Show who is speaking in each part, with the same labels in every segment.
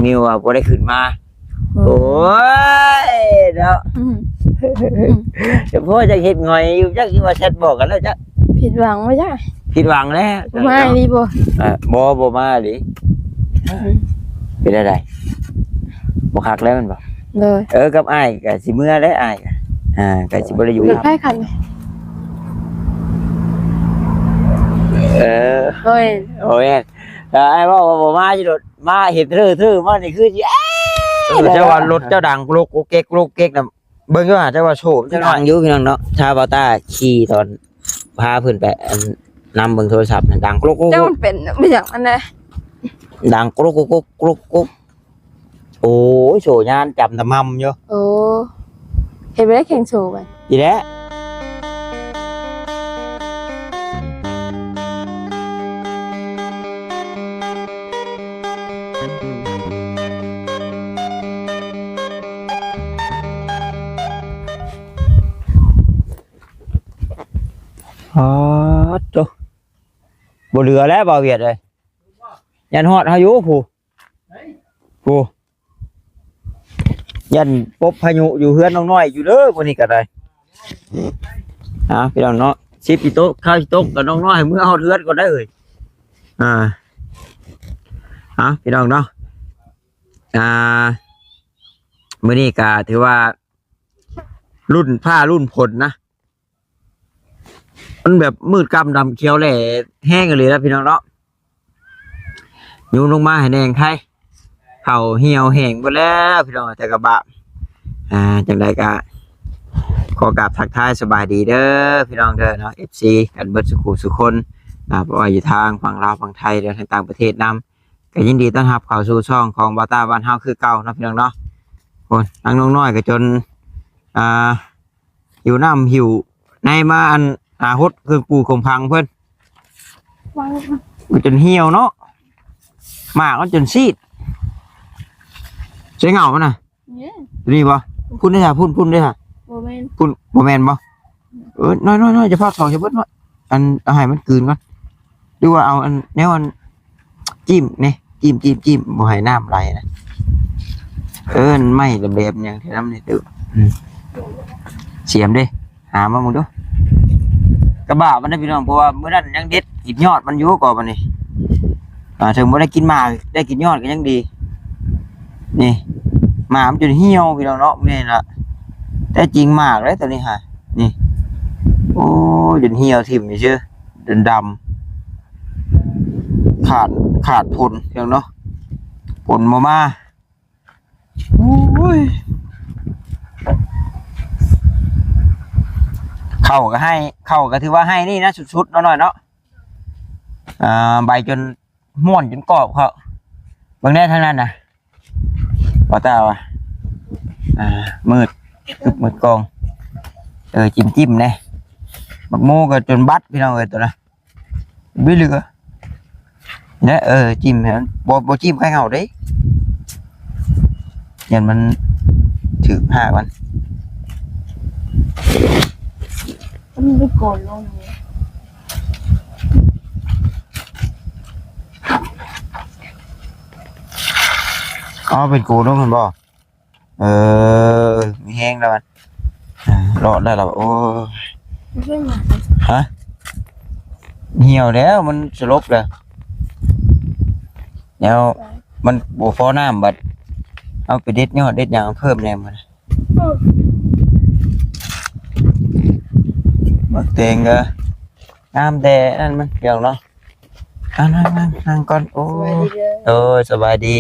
Speaker 1: มิวอ่ะบ่ได้ขึ้นมาโอ้ยเนาะเดี๋ยวพ่อจะเห็นหงอยอยู่จักว่าแชทบอกกันแล้วจัก
Speaker 2: ผิดหวังไม่ใช่
Speaker 1: ผิดหวังแล้ว
Speaker 2: ไม่ดี
Speaker 1: บ่มาดิเป็นอะไรบ่คักแล้วมันบ่เลยกับอ้ายก็สิเมื่อได้อ้ายก็สิบ่ได้อยู่
Speaker 2: ไผคันโอ้ย
Speaker 1: อ้ายว่าบ่มาสิโดดมาเห็นทื่อมานี่คือสิเจ้าว่ารถเจ้าดังโลกเก๊กน่ะเบิ่งอยู่หาเจ้าว่าโฉมเจ้าดังอยู่พี่น้องเนาะชาบาต้าขี่ตอนพาเพิ่นไปนำเบิ่งโทรศัพท์น่ะดังโลก
Speaker 2: เจ้ามันเป็นไม่อยากอันใด
Speaker 1: ดังโลกโอ้ยโฉยานจำตะมั่มอยู่
Speaker 2: โอ้เฮ็ดไปได้แข่งโชว์กัน
Speaker 1: อีแล้โจ้บ่เหลือแล้วบ่าวเวียดเลยยันฮอดเฮาอยู่ผู้ยันปบพายุอยู่เฮือนน้องน้อยอยู่เด้อคนนี้ก็ได้พี่น้องเนาะชิปอีโต๊ะข้าวอีโต๊ะกับน้องน้อยเมื่อเฮาเฮือนก็ได้เลยพี่น้องเนาะมื้อนี้ก็ถือว่ารุ่นผ้ารุ่นผลนะมันแบบมืดกำดำเขียวแหล่แห้งเลยนะพี่น้องเนาะยุงลงมาให้แดงไข่เข่าเหี่ยวแห้งหมดแล้วพี่น้องแต่กระบะจังใดก็ขอกราบทักทายสบายดีเด้อพี่น้องเด้อเนาะ FC กันเบิดสุคนเพราะว่าอยู่ทางฝั่งลาวฝั่งไทยเดินทางต่างประเทศนำก็ยินดีต้อนรับเข้าสู่ช่องของบาต้าบ้านเฮาคือเก่านะพี่น้องเนาะคนนั่งน้องน้อยก็จนหิวน้ำหิวในมาอันฮดคือปูคมพังเพื่อนจนเหี่ยวเนาะหมากก็จนซีดใช้เงามันน่ะนี่ปะพุ่นได้ค่ะพุ่นได้ค่ะพุ่นโมเมนต์ปะน้อยจะพาสองจะเบิดน้อยอันเอาให้มันกลืนก่อนดูว่าเอาอันแนวอันจิ้มเนี่ยจิ้มบ่ให้น้ำไหลนะไม่ระเบียบอย่างที่น้ำนี่ดูเสียมดิหามามึงดูกระบะมันได้พี่น้องเพราะว่าเมื่อนั้นยังเด็ดกินยอดมันอยู่ก่อนมันนี่ถึงไม่ได้กินมาได้กินยอดก็ยังดีนี่หมามันจนเหี่ยวพี่น้องเนาะนี่ละแต่จริงมากเลยตอนนี้ฮะนี่โอ้จนเหี่ยวทิ่มนี่เชื่อจนดำขาดผลพี่น้องเนาะผลมาโอ้ยเข้าก็ถือว่าให้นี่นะสุดๆหน่อยเนาะใบจนม่วนจนกรอบเขาบางแน่ทั้งนั้นนะพอตาว่ะมืดกองจิ้มเนี่ยบักโมก็จนบัดพี่น้องตัวนะไม่เหลือเนี่ยจิ้มเห็นบ่จิ้มใครเอาได้ยันมันถือผ้ามัน
Speaker 2: ไม่โกนลง
Speaker 1: เป็นกูน้องคนบ่มีแห้งแล้วมันรอดได้แล้วโอ้ฮะเหี่ยวแล้วมันสลบเลยแล้วมันบวฟอน้ำบัดเอาไปเด็ดยอดเด็ดอย่างเพิ่มแน่มันบักเตงก็น้ำแต่นั่นมันเกี่ยวเนาะนั่งก่อนโอ้สบายดี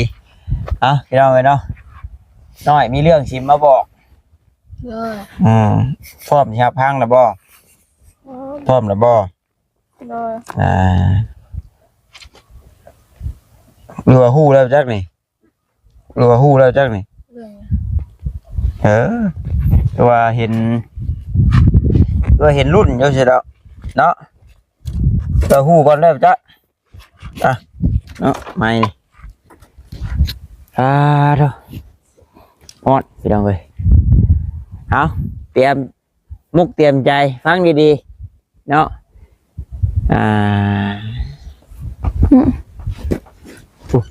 Speaker 1: พี่น้องเลยเนาะน้อยมีเรื่องชิมมาบอกพร้อมที่พังแล้วบ่พร้อมแล้วบ่รัวหู้แล้วจักนี่รัวหู้แล้วจักนี่ว่าเห็นรุ่นเยอะใช่แล้วเนาะรัวหู้ก่อนแล้วจักเนาะไม่เด้อฮอดพี่น้องเอ้ยเอาเตรียมมุกเตรียมใจฟังดีๆเนาะ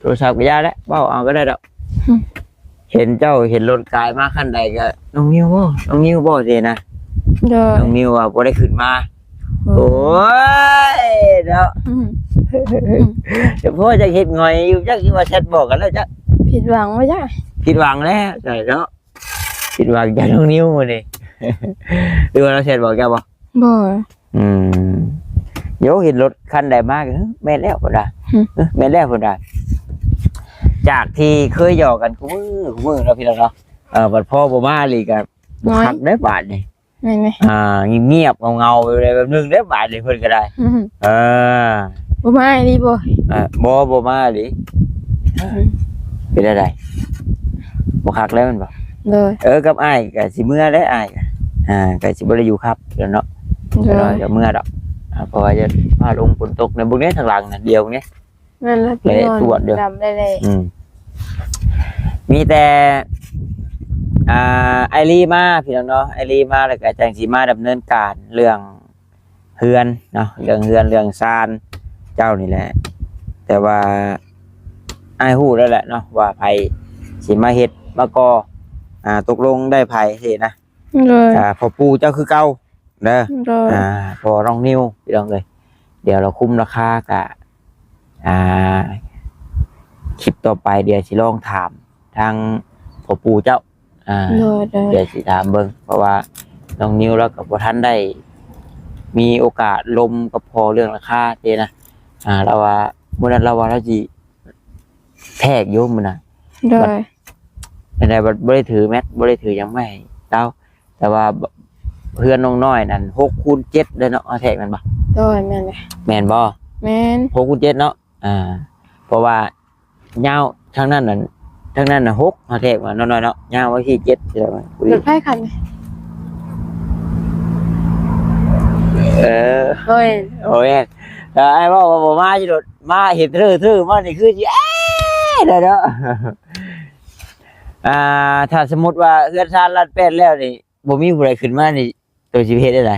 Speaker 1: โทรศัพท์ก็ยาแล้วเบ้าเอาก็ได้ดอก เห็นเจ้าเห็นรถกายมาคันใดก็น้องนิวบ่เด้นะ
Speaker 2: โดย
Speaker 1: น้องนิวอ่ะบ่ได้ขึ้นมาโอ้ยเนาะเดี๋ยวพ่อจะเฮ็ดหงอยอยู่จักสิว่าแชทบอกกันแล้วจัก
Speaker 2: ผิดหวังไม่ได้
Speaker 1: ผิดหวังแล้วใช่เนาะผิดหวังจากน้องนิวมื้อนี้ หรือว่าเราแชทบอกแกบ่
Speaker 2: บ่
Speaker 1: อืมเดี๋ยวเห็นรถคันใดมาก็แม่นแล้วพุ่นน่ะแม่นแล้วพุ่นน่ะจากที่เคยหยอกกันกูมือเนาะพี่น้องเนาะบัดพ่อบ่มาอีกก็บ่คักได้บาดนี่
Speaker 2: ไม่ไม่
Speaker 1: เงียบๆเงาๆไปเลยแบบนึงได้บาดนี่เพิ่นก็ได้อ
Speaker 2: บ่มาดีบ่
Speaker 1: บ่มาดิเป็นอะไรบ่คักแล้วแมันบ่
Speaker 2: โดย
Speaker 1: กับอ้ายก็สิเมื่อได้อ้ายก็ก็สิบ่ได้อยู่ครับเดี๋ยวเนาะ
Speaker 2: โดย
Speaker 1: เดี๋ยวเมื่อดอกเพราะว่าจะพาลงฝนตกในบุกนี้ทางหลังน่ะเดียวนี้
Speaker 2: นั่นแหละพี่นอนดำได้เลย
Speaker 1: มีแต่ไอรีมาพี่น้องเนาะไอรีมาแล้วก็จังสิมาดำเนินการเรื่องเฮือนเนาะเรื่องซานเจ้านี่แหละแต่ว่าอ้ายฮู้แล้วแหละเนาะว่าไผสิมาเฮ็ดมาก่อตกลงได้ไผสินะ
Speaker 2: โดย
Speaker 1: พ่อปู่เจ้าคือเก่าเด้อ
Speaker 2: โดย
Speaker 1: พอน้องนิ้วพี่น้องเลยเดี๋ยวเราคุ้มราคากะคลิปต่อไปเดี๋ยวสิลองถามทางพ่อปู่เจ้า
Speaker 2: โดยโดย
Speaker 1: เดี๋ยวสิถามเบิ่งเพราะว่าน้องนิ้วแล้วกับพ่ท่านได้มีโอกาสลมกับพอเรื่องราคาเด้นะเราว่าเมื่อนั้นเราว่าเราสิแทกโยมมันนะ
Speaker 2: โดย
Speaker 1: แต่บ่ได้ถือแมทบ่ได้ถือยังไม่เต้าแต่ว่าเพื่อนน้องน้อยนั่น6x7เด้อเนาะเอาแทกมันบ่
Speaker 2: โดยแม่นเลย
Speaker 1: แม่นบ่
Speaker 2: แม่น
Speaker 1: 6x7เนาะเพราะว่ายาวทั้งนั้นน่ะ6เอาแทกมาน้อยๆเนาะยาวไว้ที่7ใช่ไหม
Speaker 2: รถไฟคัน โดย
Speaker 1: โอ้ยไอ้ว่าบ่มาสิโดดมาเห็นทื่อมานี่คือสิเด้อเนาะถ้าสมมุติว่าเฮือนชาติลัดแป้นแล้วนี่บ่มีผู้ใดขึ้นมานี่ตัวสิเฮ็ดได้ได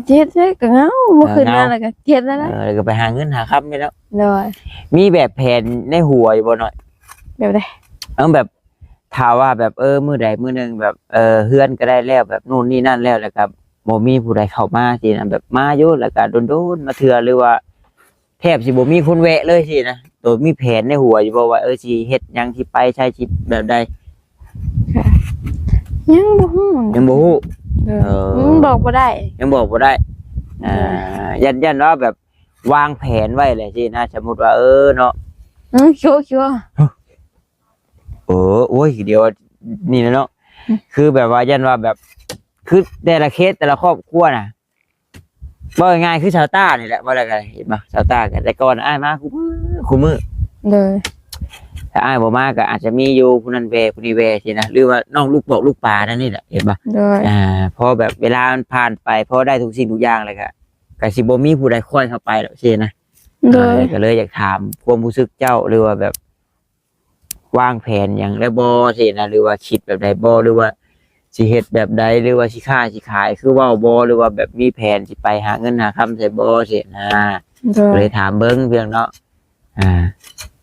Speaker 2: เจ็ดเลยก็เงาบ่ขึ้นมาแล้วก็เจ็ดแล้วนะ
Speaker 1: แล้วก็ไปหาเงินหาค้ำนี่แล้ว
Speaker 2: โดย
Speaker 1: มีแบบแผนในหัวอยู่บ่หน่อย
Speaker 2: แบบใด
Speaker 1: แบบถ้าว่าแบบมื้อใดมื้อหนึงแบบเฮือนก็ได้แล้วแบบนู่นนี่นั่นแล้วก็บ่มีผู้ใดเข้ามาสินะแบบมาอยู่แล้วก็โดนๆมาเทื่อหรือว่าแทบสิบ่มีคนแวะเลยสินะตัวมีแผนในหัวอยู่บ่ว่าสิเฮ็ดหยังสิไปใช้ชีวิตแบบใด
Speaker 2: ยังบ่ฮู้
Speaker 1: ยังบ่ฮู้
Speaker 2: บอกบ่ได้
Speaker 1: ยังบอกบ่ได้ยันว่าแบบวางแผนไว้เลยสินะสมมุติว่าเนาะ
Speaker 2: ชัวร์
Speaker 1: โอ้ยเดี๋ยวนี่นะเนาะคือแบบว่ายันว่าแบบคือแต่ละเคสแต่ละครอบครัวน่ะว่าง่ายคือชาวต้านี่แหละว่าอะไรเห็นป่ะชาวต้ากันแต่ก่อนอ้ายมาคู่มือ
Speaker 2: เลย
Speaker 1: ถ้าอ้ายบ่มาก็อาจจะมีอยู่ผู้นั้นแวผู้นี้แวสินะหรือว่าน้องลูกบอกลูกปลานั่นนี่แหละเห็นป่ะ
Speaker 2: เลย
Speaker 1: พอแบบเวลามันผ่านไปพอได้ทุกสิ่งทุกอย่างเลยก็สิบ่มีผู้ใดค่อยเข้าไปหรอกสินะ
Speaker 2: เลย
Speaker 1: ก็เลยอยากถามความรู้สึกเจ้าหรือว่าแบบวางแผนอย่างไรบ่สินะหรือว่าคิดแบบใดบ่หรือว่าสิเฮ็ดแบบใดหรือว่าสิค้าสิขายคือเว้าบ่หรือว่าแบบมีแผนสิไปหาเงินหาคำใส่บ่สินะ
Speaker 2: เล
Speaker 1: เลย ยถามเบิ่งเพียงเนาะ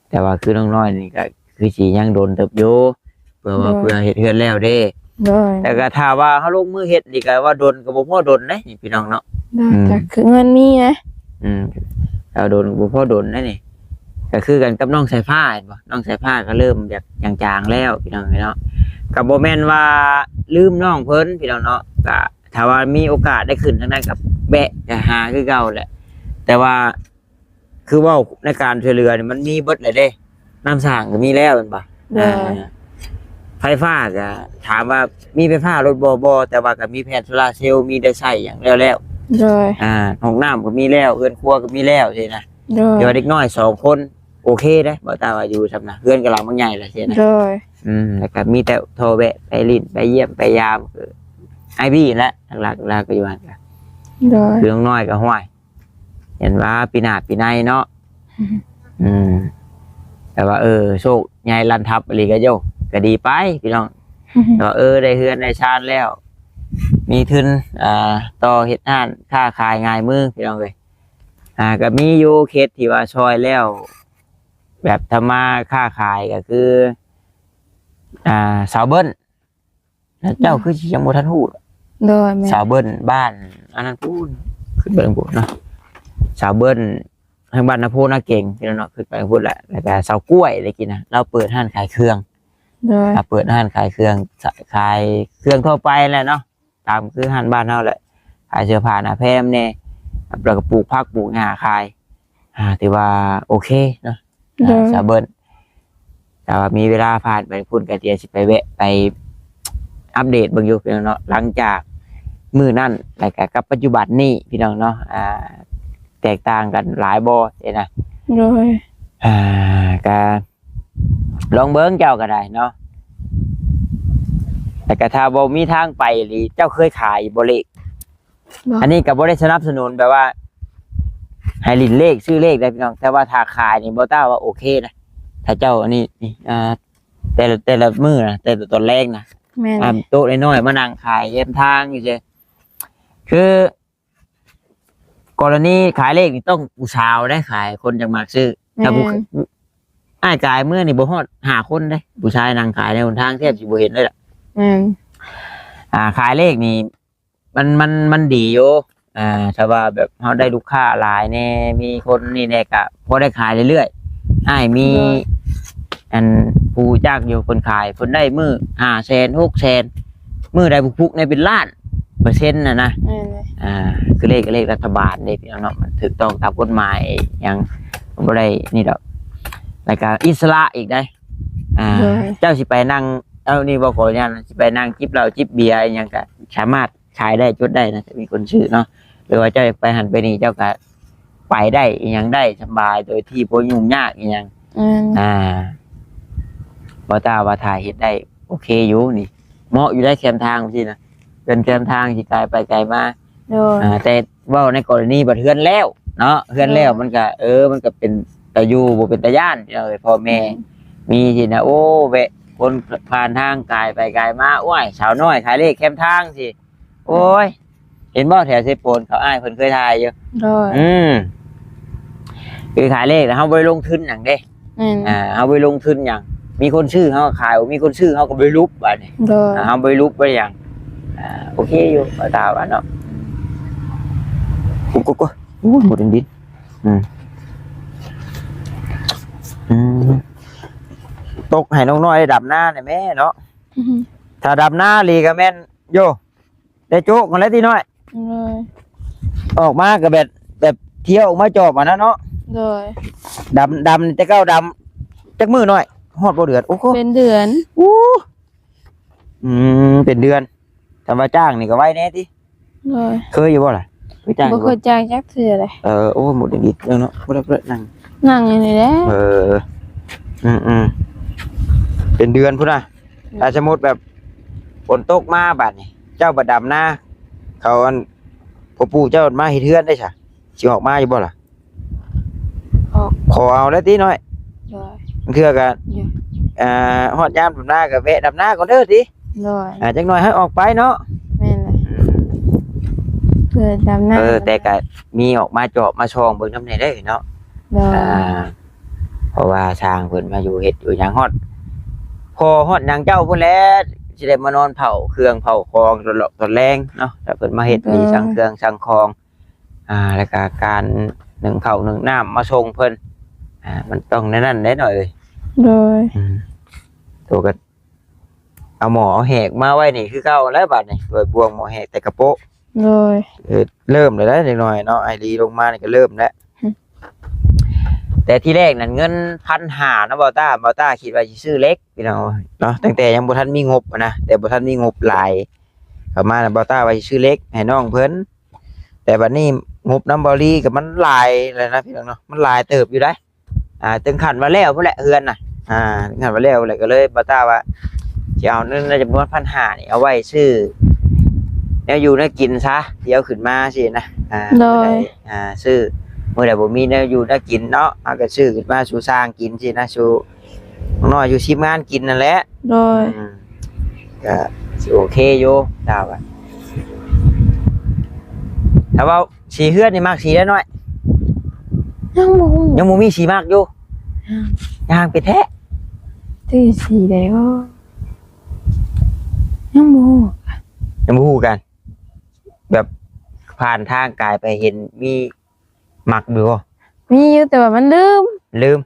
Speaker 1: แต่ว่าคือน้องน้อยนี่ก็คือสิยังโดนเติบอยู่เพื่อว่าเพื่อเฮ็ดเฮือนแล้วเด้
Speaker 2: เลย
Speaker 1: แต่ก็ถ้าว่าเฮาลงมือเฮ็ดนี่ก็ว่าโดนก็บ่พอโดนเด้นี่พี่น้องเนาะ
Speaker 2: แต่คือเงินมีนะ
Speaker 1: เราโดนบ่พอโดนนั่นนี่ก็คือกันกับน้องสายผ้าเห็นบ่น้องสายผ้าก็เริ่มแบบจางๆแล้วพี่น้องเนาะก็บ่แม่นว่าลืมน้องเพิ่นพี่น้องเนาะก็ถ้าว่ามีโอกาสได้ขึ้นทางนั้นกับแบะก็หาคือเก่าแหละแต่ว่าคือว่าในการช่วยเหลือนี่มันมีเบิดเลยเด้น้ำสร้างก็มีแล้วแม่นบ่
Speaker 2: เลย
Speaker 1: ไฟฟ้าก็ถามว่ามีไฟฟ้ารถบ่แต่ว่าก็มีแผงโซล่าร์เซลล์มีได้ใช้อย่างแล้ว
Speaker 2: เลย
Speaker 1: ห้องน้ำก็มีแล้วเรือนครัวก็มีแล้วสินะ
Speaker 2: เลย
Speaker 1: เดี๋ยวเด็กน้อย2 คนโอเคได้บ่ตาว่าอยู่ซำนะเพื่อนกับเรามันใหญ่ละสินะ
Speaker 2: เลย
Speaker 1: แล้วก็มีแต่โทรแวะไปลิ้นไปเยี่ยมไปยามคือไอบี้แหละหลักๆก็อยู่หั่นก็
Speaker 2: เลย
Speaker 1: คือน้อยก็ห้วยเห็นว่าปีหน้าปีในเนาะแต่ว่าโชคใหญ่ลันทับอะไรก็โยก็ดีไปพี่น้องแต่ว่าได้เฮือนได้ชาติแล้ว มีทุนต่อเฮ็ดงานค้าขายง่ายมือพี่น้องเอ้ยก็มีอยู่เคสที่ว่าช่วยแล้ว แบบทำมาค้าขายก็คือ สาวเบิ้ลแล้วเจ้าคือสิยังบ่ทันฮู้
Speaker 2: โดยแม่
Speaker 1: สาวเบิ้ลบ้านอันนั้นพูดขึ้นไปทางบนเนาะสาวเบิ้ลทางบ้านนาโพนาเก่งพี่น้องเนาะขึ้นไปพูดแหละแล้วก็สาวกล้วยอะไรกินนะเราเปิดห้านขายเครื่อง
Speaker 2: โดย
Speaker 1: เปิดห้านขายเครื่องขายเครื่องทั่วไปแหละเนาะตามคือห้านบ้านเฮาแหละขายเสื้อผ้าหน้าแพมเนี่ยแล้วก็ปลูกผักปลูกหญ้าขายถือว่าโอเคเนาะสาวเบิ้ลแต่ว่ามีเวลาผ่านไปพูดกันเดียวสิไปแวะไปอัปเดตเบิ่งอยู่พี่น้องเนาะหลังจากมือนั่นแล้วก็กับปัจจุบันนี้พี่น้องเนาะแตกต่างกันหลายบ่เนี่ยนะ
Speaker 2: โดย
Speaker 1: ก็ลองเบิ่งเจ้าก็ได้เนาะแต่ก็ถ้าบ่มีทางไปหรือเจ้าเคยขายบ่เลขอันนี้ก็บ่ได้สนับสนุนแบบว่าให้ลิ้นเลขชื่อเลขได้พี่น้องแต่ว่าถ้าขายนี่บ่ต้าว่าโอเคนะถ้าเจ้าอันนี้นี่แต่ละมื้อนะแต่ละตอนแรกนะ
Speaker 2: แม่น
Speaker 1: โต๊ะน้อยๆมานั่งขายเย็นทางอยู่เจ้คือ กรณีขายเลขนี่ต้องผู้ชาวได้ขายคนจังมากซื้อถ้าผู้อ้ายกายเมื่อนี่บ่ฮอด5คนได้ผู้ชายนั่งขายในหนทางแทบสิบ่เห็นเลยล่ะ
Speaker 2: แม่น
Speaker 1: ขายเลขนี่มันดีอยู่ถ้าว่าแบบเฮาได้ลูกค้าหลายแน่มีคนนี่แน่ก็พอได้ขายเรื่อยๆอ้ายมีอันผู้จ้างอยู่คนขายคนได้มื้อ500,000 600,000มื้อใดพุกๆในเป็นล้านเปอร์เซ็นต์นะ
Speaker 2: แม่นเลย
Speaker 1: คือเลขรัฐบาลเนี่ยพี่น้องเนาะมันถูกต้องตามกฎหมายอย่างบ่ได้นี่ดอกรายการอิสระอีกได้เจ้าสิไปนั่งนี่บ่ขออนุญาตสิไปนั่งจิบเหล้าจิบเบียร์อหยังก็สามารถขายได้จดได้นะจะมีคนซื้อเนาะหรือว่าเจ้าไปหันไปนี่เจ้าก็ไปได้อหยังได้สบายโดยที่บ่ยุ่งยากอหยังบ่ตาว่าถ่ายเฮ็ดได้โอเคอยู่นี่เหมาะอยู่ได้แคมทางซี่นะเป็นแคมทางสิไกลไปไกลมาแต่ว่าในกรณีบัดเฮือนแล้วเนาะเฮือนแล้วมันก็มันก็เป็นตะอยู่บ่เป็นตะย่านพ่อแม่มีสินะโอ้แวะคนผ่านทางไกลไปไกลมาโอ้ยสาวน้อยขายเลขแคมทางสิโอ้ยเห็นบ่แถวเซโปนเขาอ้ายเพิ่นเคยถ่ายอยู่คือขายเลขแล้วเฮาบ่ได้ลงทุนหยังเด้เฮาบ่ได้ลงทุนหยังมีคนชื่อเฮาขายมีคนชื่อเฮาก็บ่ได้รูปบัดนี้เฮาบ่ได้รูปบ่ได้หยังโอเคอยู่ตาว่าเนาะกูหมดดินตกให้น้องน้อยได้ดับหน้าเนี่ยแม่เนาะถ้าดับหน้าลีก็แม่นโยได้โจ๊กกันแล้วทีน้อยออกมาก็แบบเที่ยวออกมาจอบมานะเนาะดำแต่เก้าดำจักมือหน่อยฮอดบ่เดือดโอ้โห
Speaker 2: เป็นเดือน
Speaker 1: เป็นเดือนทำมาจ้างนี่ก็ไว้แน่ที่เคยอยู่บ่ล่ะ
Speaker 2: บ่เคยจ้างจักเทื่อเลย
Speaker 1: โอ้หมดดิเนาะบ่ได้
Speaker 2: นั่งอยู่นี่แหละ
Speaker 1: เป็นเดือนพุ่นน่ะถ้าสมมุติแบบฝนตกมาบัดนี่เจ้าบ่ดำนาเขาอันพ่อปู่เจ้ามาเฮ็ดเฮือนได้ซะสิออกมาอยู่บ่ล่ะขอเอาแล้วติน้อยเทื่อก็ฮอดยามดำนาก็แวะดำนาก่อนเด้อติจักหน่อยให้ออกไปเนาะ
Speaker 2: แม่นเลยเพื่อดำนา
Speaker 1: แต่ก็มีออกมาเจาะมาช่องเบิ่งนำได้เด้อเนาะเพราะว่าช้างเพิ่นมาอยู่เฮ็ดอยู่หยังฮอดพอฮอดหยังเจ้าพุ่นแหละสิได้มานอนเผาเครื่องเผาคองตอนแรงเนาะถ้าเพิ่นมาเฮ็ดมีสั่งเครื่องสั่งของแล้วก็การนึ่งข้าวนึ่งน้ำมาส่งเพิ่นมันต้องในนั้นได้หน่อย
Speaker 2: โดย
Speaker 1: ตัวก็เอาหมอเอาแหกมาไว้นี่คือเก่าแล้วบัดนี่โดยบวงหมอแหกแต่กระโปะ
Speaker 2: โดย
Speaker 1: เริ่มเลยได้เล็กน้อยเนาะไอรีลงมานี่ก็เริ่มแล้วแต่ที่แรกนั่นเงิน1,500นะบ่าวต้าคิดว่าสิซื้อเล็กพี่น้องเนาะตั้งแต่ยังบ่ทันมีงบนะแต่บ่ทันมีงบหลายเข้ามาน่ะบ่าวต้าว่าสิซื้อเล็กให้น้องเพิ่นแต่บัดนี้งบน้ำบรีก็มันหลายเลยนะพี่น้องเนาะมันหลายเติบอยู่ได้ถึงขั้นว่าแล้วพุ่นแหละเฮือนน่ะถึงขั้นว่าแล้วแหละก็เลยบ่าวต้าว่าสิเอาเงินในจำนวน1,500นี่เอาไว้ซื้อแนวอยู่แนวกินซะเดี๋ยวขึ้นมาสินะซื้อเมื่อใดบ่มีแนวอยู่แนวกินเนาะเอาก็ซื้อขึ้นมาสู่สร้างกินสินะสู่น้อยอยู่ชิมงานกินนั่นแหละ
Speaker 2: โดย
Speaker 1: ก็โอเคอยู่ดาวถ้าว่าสีเฮือนนี่มากสีได้น้อยยังบ่มีสีมากอยู่ย่างไปแท้
Speaker 2: ที่สีได้ก็
Speaker 1: ยังบ่ฮู้กัน แบบผ่านทางกายไปเห็นมีหมักอยู่บ่
Speaker 2: มีอยู่แต่ว่ามันลืม
Speaker 1: ลืม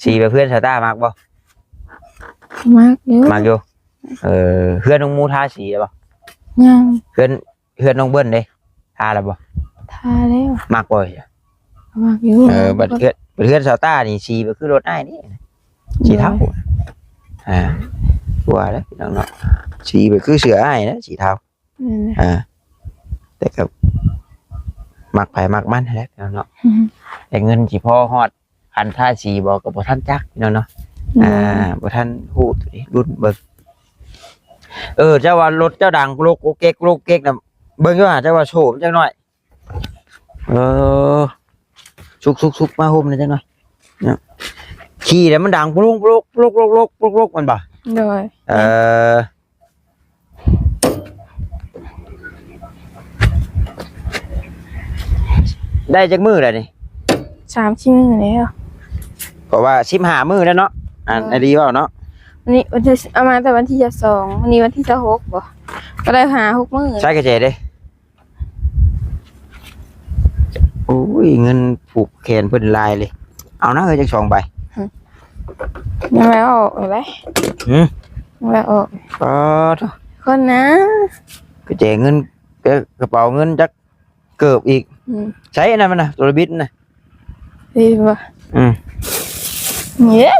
Speaker 1: สีไปเพื่อนชาวต้ามักบ่
Speaker 2: มากอยู่
Speaker 1: มักอยู่เพื่อนน้องมูทาสีแล้วบ่
Speaker 2: ยัง
Speaker 1: เพื่อนน้องเบิ้ลเด้ทาแล้วบ่
Speaker 2: ทาแล้ว
Speaker 1: มักบ่
Speaker 2: มากอยู่
Speaker 1: บัดเพื่อนชาวต้านี่สีไปคือรถอ้ายนี่สีเทาว่าแล้วพี่น้องเนาะสีไปคือเสืออ้ายนะสีเทาแต่ก็มักไผมักมันแหละพี่น้องเนาะแต่เงินสิพอฮอดคันท่าสีบ่ก็บ่ทันจักพี่น้องเนาะบ่ทันฮู้รุ่นเบิ่งเจ้าว่ารถเจ้าดังโลกโกเก๊กโลกเก๊กน่ะเบิ่งอยู่หาเจ้าว่าโฉมจังหน่อยสุกมาโฮมหน่อยจังหน่อยเนี่ยขี่แล้วมันดังปลุกมันบ่
Speaker 2: โดย
Speaker 1: ได้จักมื้อแล้วนี่
Speaker 2: 3 ชิ้นแล้ว
Speaker 1: เพราะว่า15มื้อแล้วเนาะอันดีว่าเนาะ
Speaker 2: วันนี้วันที่เอามาแต่วันที่22วันนี้วันที่26บ่ก็ได้หา6มื้อ
Speaker 1: ใช้กระเจเด้โอ้ยเงินผูกแขนเพิ่นลายเลยเอานะจัก2ใบ
Speaker 2: ยังไม่ออกเลยยังไม่ออก คนนะ
Speaker 1: กระเจเงินกระเป๋าเงินจักเกือบอีกใช้อันนั้นมันน่ะตัวบิดน่ะ
Speaker 2: ดีป่ะเนี่ย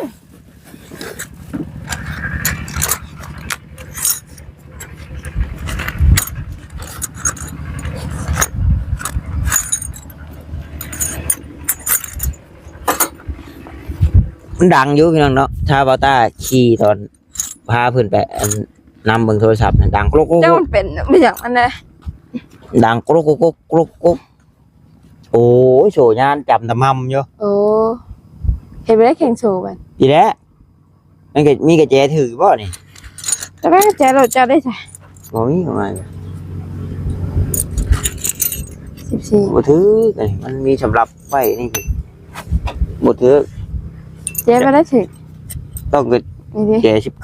Speaker 1: มันดังอยู่พี่น้องเนาะชาวบาต้าขี่ตอนพาเพิ่นไปนำเบิ่งโทรศัพท์ดังกรก
Speaker 2: เจ้ามันเป็นไม่อยากมันเลย
Speaker 1: ดังกรกโอ้ยโฉยานจำตะมำอยู่
Speaker 2: โอ้เห็นไปได้แข่งโชว์มัน
Speaker 1: อีแล้วมันก็มีกระแจถือบ่นี่
Speaker 2: แต่แม่แจเราจะได้ใช่
Speaker 1: บ่มีของมัน
Speaker 2: 14
Speaker 1: บ่ถือมันมีสำหรับไว้นี่บ่ถือ
Speaker 2: แจไปได้ถึง
Speaker 1: ต้องกระ
Speaker 2: นี่ดิ
Speaker 1: แจ19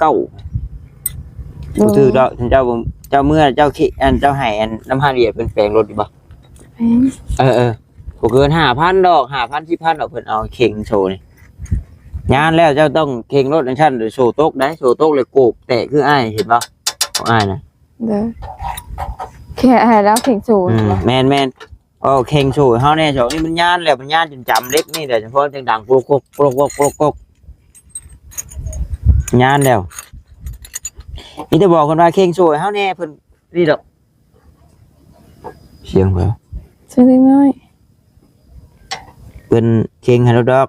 Speaker 1: บ่ถือดอกเจ้าเมื่อเจ้าขี้เจ้าให้น้ำหาเหรียญเป็นแปลงรถดีบ่บ่เกิน 5,000 ดอก 5,000 10,000 ดอกเพิ่นเอาเข่งโชว์นี่งานแล้วเจ้าต้องเข่งรถอันชั้นหรือโชว์ตกได้โชว์ตกเลยโกบแตะคืออ้ายเห็นบ่ของอ้ายนะ
Speaker 2: เด้อแค่ให้แล้วแข่งโชว์
Speaker 1: แม่นเข่งโชว์เฮาแน่โชว์นี่มันย่านแล้วมันย่านจนจำเล็กนี่เดี๋ยวเฉพาะจังดังโกกย่านแล้วนี่จะบอกกันว่าเข่งโชว์เฮาแน่เพิ่นนี่ดอกเสียงเปล่า
Speaker 2: ซื้อเล็กน้อย
Speaker 1: เพิ่นเข่งให้เราดอก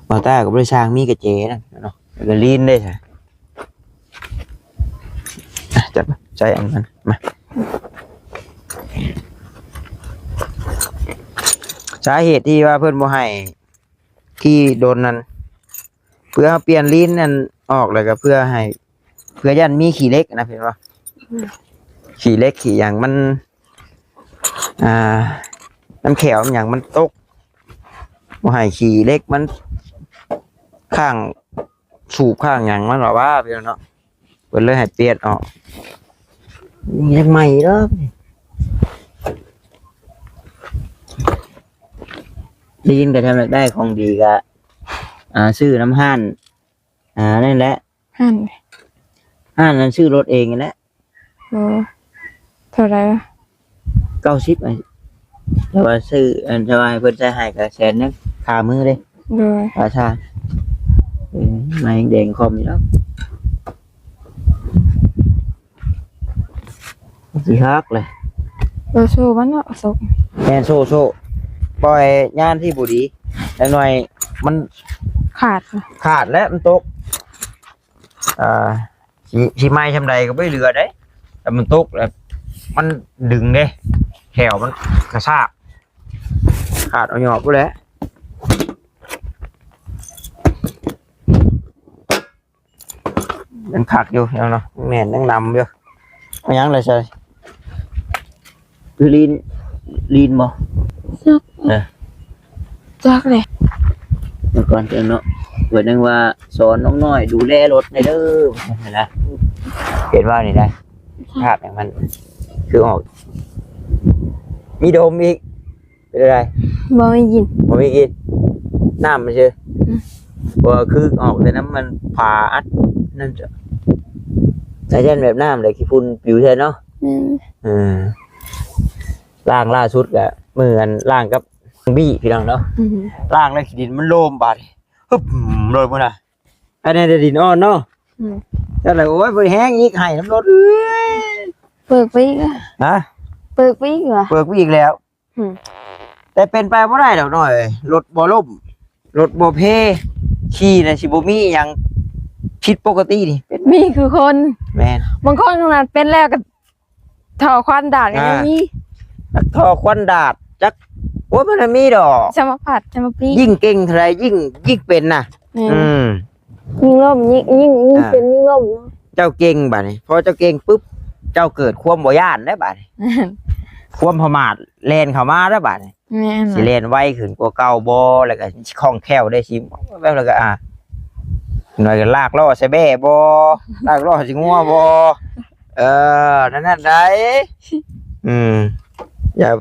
Speaker 1: บ่ต้าก็บ่ได้สร้างมีกระเจนั่นเนาะแล้วก็ลีนได้ใช่จับใช้อันนั้นมาสาเหตุที่ว่าเพิ่นบ่ให้ที่โดนนั้นเพื่อเปลี่ยนลิ้นนั่นออกเลยก็เพื่อยันมีขี้เล็กนะเพิ่นว่าขี้เล็กขี้หยังมันน้ำแข็งอย่างมันตกบ่ให้ขี้เล็กมันข้างสูบข้างหยังมันว่าว่าเพิ่นเนาะเพิ่นเลยให้เปลี่ยนออกยังใหม่เด้อลีนก็ทำได้ของดีก็ซื้อน้ำห้านนั่นแหละ
Speaker 2: หั่น
Speaker 1: ห้านนั้นซื้อรถเองนั่นแหละ
Speaker 2: โอ้เท่าไรวะ
Speaker 1: 90แต่ว่าซื้อจะว่าให้เพิ่นใช้ให้ก็แสนนึงค่ามือเด้
Speaker 2: โดย
Speaker 1: ราชาไม้แดงคอมอยู่แล้วสิฮักเลย
Speaker 2: เราโชว์มันเนาะสุก
Speaker 1: แอนโซปล่อยย่านที่บุรีแล้วหน่อยมัน
Speaker 2: ขาด
Speaker 1: แล้วมันตกสีไม้ชำใดก็ไม่เหลือได้แต่มันตกแล้วมันดึงเด้แถวมันกระชากขาดเอาหยอบก็แล้วยังขักอยู่ยังเนาะแม่นยังนำอยู่ไม่ยังเลยใช่คือลีนบ่
Speaker 2: จักเลย
Speaker 1: เมื่อก่อนเนาะไป พิ่นนึงว่าสอนน้องน้อยดูแลรถในเด้อนะเห็นว่านี่ได้ภาพอย่างมันคือออกมีโดมอีกเป็นอะไร
Speaker 2: บ่ไม่ยิน
Speaker 1: บ่มีกินน้ำมันชื่อบ่คือออกแต่น้ำมันผ่าอัดนั่นจ้ะใช้เช่นแบบน้ำเลยขี้ฝุ่นปิวใช่เนาะล่างล่าสุดก็มือกันล่างกับบี้พี่น้องเนาะล่างแล้วขี้ดินมันโลมบาดฮึบโลมพุ่นน่ะอันนี้ดินอ่อนเนาะจังได๋โอ้ยบ่แห้งอีกให้น้ำรถ
Speaker 2: เปิดไปอีก
Speaker 1: ฮะ
Speaker 2: เปิดไปอีกเหรอ
Speaker 1: เปิดไปอีกแล้วแต่เป็นไปบ่ได้ดอกน้อยรถบ่ล่มรถบ่เพขี่น่ะสิบ่มีหยังผิดปกตินี่เป็น
Speaker 2: มีคือคน
Speaker 1: แม่น
Speaker 2: บางคนขนาดเป็นแล้วก็ท่อควันดาดก็ยังมี
Speaker 1: ท่อควันดาดจักโอ้ยมันมีดอก
Speaker 2: จะมาผัดจะมาปี
Speaker 1: ยิ่งเก่งเท่าไรยิ่งเป็นน่ะ
Speaker 2: ยิ่งล่มยิ่งเป็นยิ่งล่ม
Speaker 1: เจ้าเก่งบัดนี้พอเจ้าเก่งปุ๊บเจ้าเกิดความบ่ย่านได้บัดนี้ความประมาทแล่นเข้ามาได้บัดนี้สิแล่นไวขึ้นกว่าเก่าบ่แล้วก็คล่องแคล่วได้สิแล้วก็หน่อยก็ลากล้อใส่แบ่บ่ลากล้อสิงัวบ่นั่นได้อย่า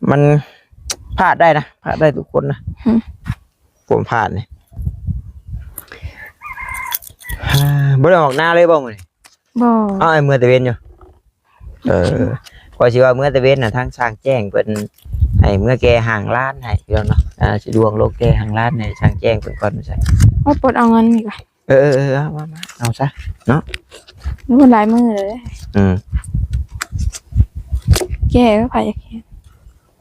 Speaker 1: มันพลาดได้นะพลาดได้ทุกคนนะผมพลาดเนี่ยบ่ได้ออกหน้าเลยบ่มื้อนี้
Speaker 2: บ่
Speaker 1: ไอ้เมื่อตะเวนอยู่ก็สิว่าเมื่อตะเวนน่ะทางสร้างแจ้งเพิ่นให้เมื่อแกห่างร้านให้พี่น้องเนาะสิดวงโลกแกห่างร้านให้สร้างแจ้งเพิ่นก่อนใช่
Speaker 2: ว่าปลดเอาเงินนี่ก่อน
Speaker 1: มาเอาซะเนาะ
Speaker 2: มันหลายมื้อเลยแกก็พาจะแขน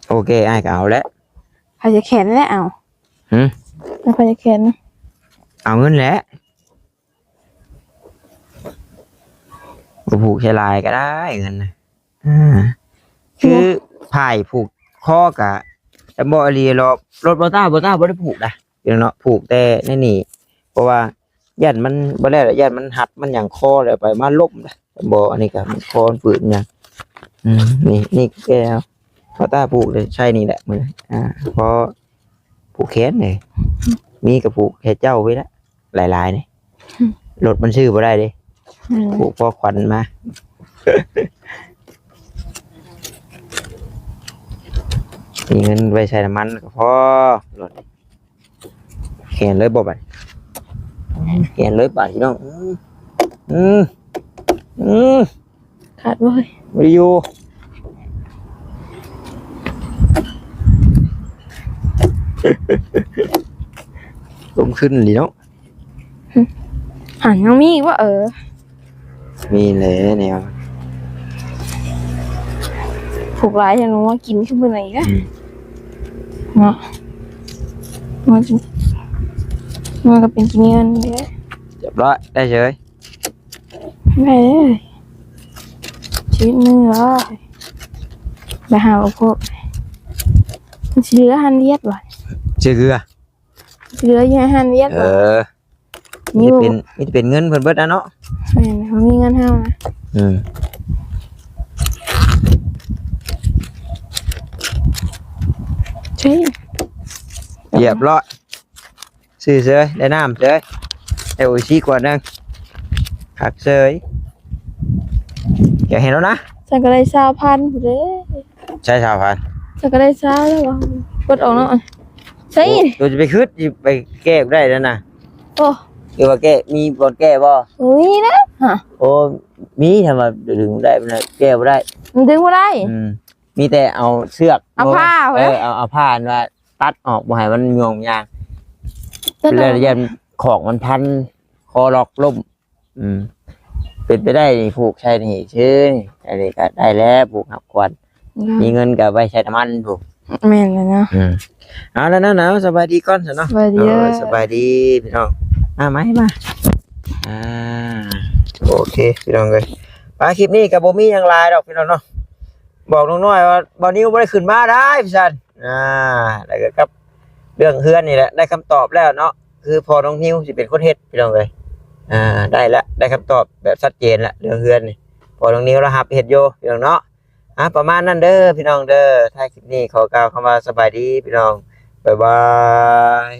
Speaker 1: โอเคไอ้ก็เอาแล้ว
Speaker 2: พาจะแขนแล้วเอาแล้วพาจะแขน
Speaker 1: เอาเงินแล้วก็ผูกใช้ลายก็ได้เงินนะคือผ่ายผูกข้อกะแต่บ่รีรถบ่ต้าบ่ได้ผูกนะพี่น้องผูกแต่นี่เพราะว่ายันมันบ่ได้ยันมันหัดมันอย่างคอเลยไปมาล้มนะบ่อันนี้ก็มันคอฝืนอย่างนี่แกบ่ต้าผูกเลยใช่นี่แหละมือพอผูกแขนเลยมีกับผูกแค่เจ้าไว้แล้วหลายๆนี่รถมันชื่อบ่ได้เด้ผูกพอควันมามีเงินไว้ใช้น้ำมันก็พอรถแขนเลยบ่บัดแขนเลยบัดพี่น้อง
Speaker 2: ขาดเว้ย
Speaker 1: วิดีโอลงขึ้นหรือเนาะ
Speaker 2: ยังมีว่า
Speaker 1: มีเลยแนว
Speaker 2: ผูกหลายอย่างว่ากินขึ้นไปไหนกันเนาะมันก็เป็นกินเงินเลย
Speaker 1: เรียบร้อยได้เฉย
Speaker 2: ไม่เลยชีวิตนึงเหรอไปหาพวกมันเหลือฮันเวียดว่ะ
Speaker 1: เชื่อเกลือ
Speaker 2: เหลือยังฮันเวียด
Speaker 1: นี่เป็นเงินเพิ่นเบิดนะเนาะ
Speaker 2: เขามีเงินเท่านะใช่
Speaker 1: เหยียบร้อยซื้อเสยได้น้ำเสยได้โอชิกว่านึงหักเสยอยากเห็นแล้วนะ
Speaker 2: ฉันก็ได้20,000เลย
Speaker 1: ใช่20,000
Speaker 2: ฉันก็ได้20แล้วกดออกเนาะใช่
Speaker 1: ตัวจะไปคืดไปแก้ได้แล้วนะ
Speaker 2: โอ้
Speaker 1: คือว่าแก้มีบอลแก้บ่
Speaker 2: มีนะ
Speaker 1: โอ้มีทำไมดึงได้มันแก้บ่ได้
Speaker 2: มันดึงบ่ได้
Speaker 1: มีแต่เอาเชือก
Speaker 2: เอาผ้า
Speaker 1: เอาผ้ามาตัดออกบ่ให้มันงงยางแล้วยันของมันพันคอล็อกล่มเป็นไปได้ผูกใช่นี่ชื่ออะไรก็ได้แล้วผูกหักควันมีเงินกับไว้ใช้น้ำมันผูก
Speaker 2: แม่นเลยเนาะ
Speaker 1: เอาแล้วนะสบายดีก่อนเนาะสบายดีพี่น้องมาโอเคพี่น้องเลยคลิปนี้กับโบมี่ยังไลน์ดอกพี่น้องเนาะบอกน้อยๆว่าบอนิวไม่ได้ขึ้นมาได้พี่ชันแล้วก็ครับเรื่องเฮือนนี่แหละได้คำตอบแล้วเนาะคือพอน้องนิวจะเป็นคนเฮ็ดพี่น้องเลยได้แล้วได้คำตอบแบบชัดเจนแล้วเรื่องเฮือนนี่พอน้องนิวแล้วหับเฮ็ดโยพี่น้องเนาะประมาณนั้นเด้อพี่น้องเด้อท้ายคลิปนี้ขอกล่าวคำว่าสบายดีพี่น้องบ๊ายบาย